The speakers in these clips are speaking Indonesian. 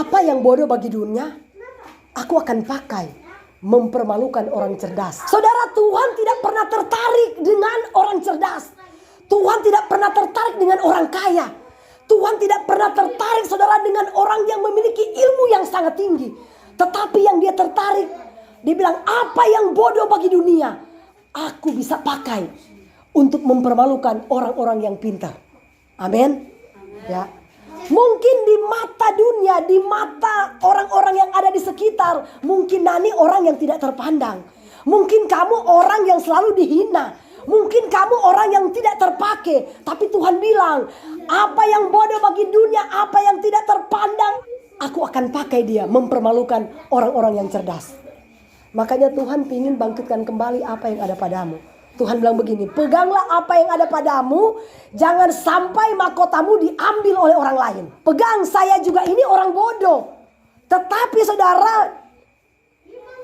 Apa yang bodoh bagi dunia, aku akan pakai mempermalukan orang cerdas. Saudara, Tuhan tidak pernah tertarik dengan orang cerdas. Tuhan tidak pernah tertarik dengan orang kaya. Tuhan tidak pernah tertarik, saudara, dengan orang yang memiliki ilmu yang sangat tinggi. Tetapi yang dia tertarik, dia bilang, apa yang bodoh bagi dunia, aku bisa pakai untuk mempermalukan orang-orang yang pintar. Amin. Ya. Mungkin di mata dunia, di mata orang-orang yang ada di sekitar, mungkin Nani orang yang tidak terpandang. Mungkin kamu orang yang selalu dihina. Mungkin kamu orang yang tidak terpakai. Tapi Tuhan bilang, apa yang bodoh bagi dunia, apa yang tidak terpandang, aku akan pakai dia mempermalukan orang-orang yang cerdas. Makanya Tuhan ingin bangkitkan kembali apa yang ada padamu. Tuhan bilang begini, peganglah apa yang ada padamu, jangan sampai mahkotamu diambil oleh orang lain. Pegang, saya juga ini orang bodoh. Tetapi saudara,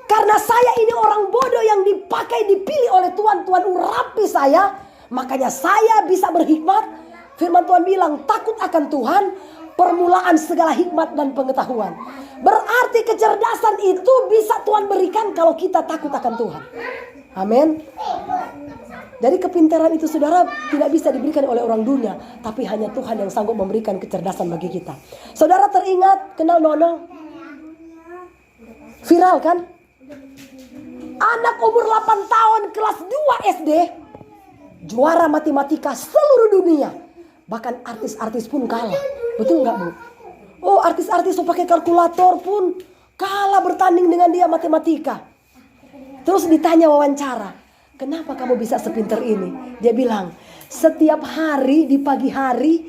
karena saya ini orang bodoh yang dipakai, dipilih oleh Tuhan, Tuhan urapi saya, makanya saya bisa berhikmat. Firman Tuhan bilang, takut akan Tuhan, permulaan segala hikmat dan pengetahuan. Berarti kecerdasan itu bisa Tuhan berikan kalau kita takut akan Tuhan. Amin. Jadi kepintaran itu, saudara, tidak bisa diberikan oleh orang dunia, tapi hanya Tuhan yang sanggup memberikan kecerdasan bagi kita. Saudara teringat, kenal Nono? Viral kan? Anak umur 8 tahun kelas 2 SD, juara matematika seluruh dunia. Bahkan artis-artis pun kalah. Betul nggak, Bu? Oh, artis-artis yang pakai kalkulator pun kalah bertanding dengan dia matematika. Terus ditanya wawancara, kenapa kamu bisa sepinter ini? Dia bilang, setiap hari di pagi hari,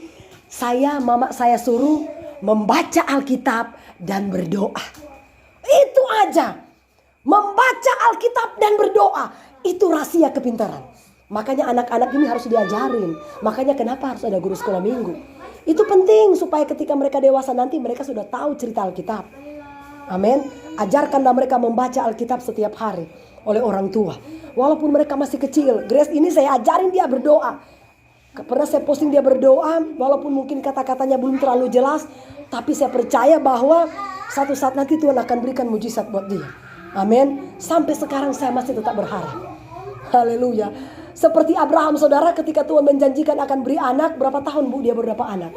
mama saya suruh membaca Alkitab dan berdoa. Itu aja. Membaca Alkitab dan berdoa. Itu rahasia kepintaran. Makanya anak-anak ini harus diajarin. Makanya kenapa harus ada guru sekolah minggu. Itu penting supaya ketika mereka dewasa nanti mereka sudah tahu cerita Alkitab. Amin. Ajarkanlah mereka membaca Alkitab setiap hari oleh orang tua. Walaupun mereka masih kecil. Grace ini saya ajarin dia berdoa. Pernah saya posting dia berdoa. Walaupun mungkin kata-katanya belum terlalu jelas. Tapi saya percaya bahwa satu saat nanti Tuhan akan berikan mujizat buat dia. Amin. Sampai sekarang saya masih tetap berharap. Haleluya. Seperti Abraham, saudara, ketika Tuhan menjanjikan akan beri anak. Berapa tahun, Bu, dia berapa anak?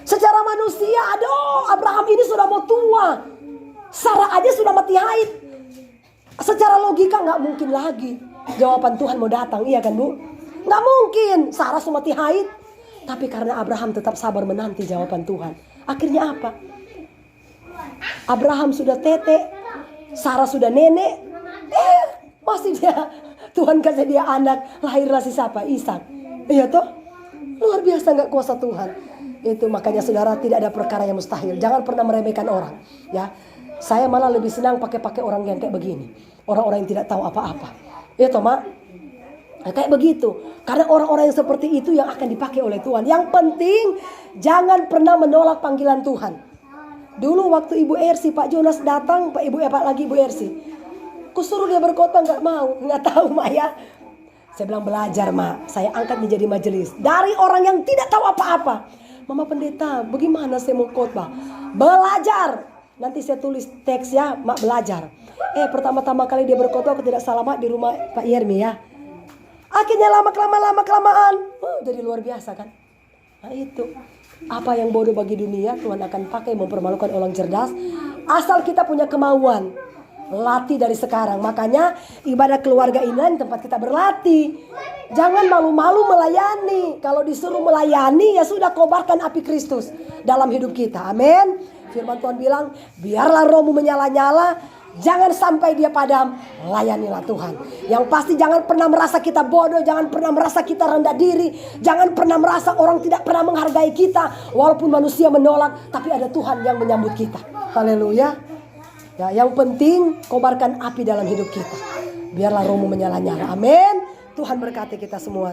Secara manusia, aduh, Abraham ini sudah mau tua. Sarah aja sudah mati haid. Secara logika gak mungkin lagi jawaban Tuhan mau datang, iya kan, Bu? Gak mungkin, Sarah sudah mati haid. Tapi karena Abraham tetap sabar menanti jawaban Tuhan, akhirnya apa? Abraham sudah tete, Sarah sudah nenek, masih dia, Tuhan kasih dia anak, lahirlah si siapa? Ishak. Iya toh? Luar biasa gak kuasa Tuhan. Itu makanya saudara, tidak ada perkara yang mustahil. Jangan pernah meremehkan orang, ya. Saya malah lebih senang pakai orang yang kayak begini. Orang-orang yang tidak tahu apa-apa. Ya toh, Mak? Nah, kayak begitu. Karena orang-orang yang seperti itu yang akan dipakai oleh Tuhan. Yang penting jangan pernah menolak panggilan Tuhan. Dulu waktu Ibu Ersi, Pak Jonas datang, Pak Ibu Ersi. Kusuruh dia berkhotbah, nggak mau, nggak tahu, Mak, ya. Saya bilang, belajar, Mak. Saya angkat menjadi majelis dari orang yang tidak tahu apa-apa. Mama pendeta, bagaimana saya mau khotbah? Belajar. Nanti saya tulis teks ya, Mak, belajar. Pertama-tama kali dia berkhotbah, tidak salah, Mak, di rumah Pak Yermi, ya. Akhirnya lama-kelamaan, jadi luar biasa kan. Nah itu, apa yang bodoh bagi dunia, Tuhan akan pakai mempermalukan orang cerdas. Asal kita punya kemauan. Latih dari sekarang. Makanya ibadah keluarga ini tempat kita berlatih. Jangan malu-malu melayani. Kalau disuruh melayani, ya sudah, kobarkan api Kristus dalam hidup kita. Amin. Firman Tuhan bilang, biarlah rohmu menyala-nyala, jangan sampai dia padam, layanilah Tuhan. Yang pasti jangan pernah merasa kita bodoh, jangan pernah merasa kita rendah diri, jangan pernah merasa orang tidak pernah menghargai kita. Walaupun manusia menolak, tapi ada Tuhan yang menyambut kita. Haleluya. Ya, yang penting kobarkan api dalam hidup kita. Biarlah rohmu menyala-nyala. Amin. Tuhan berkati kita semua.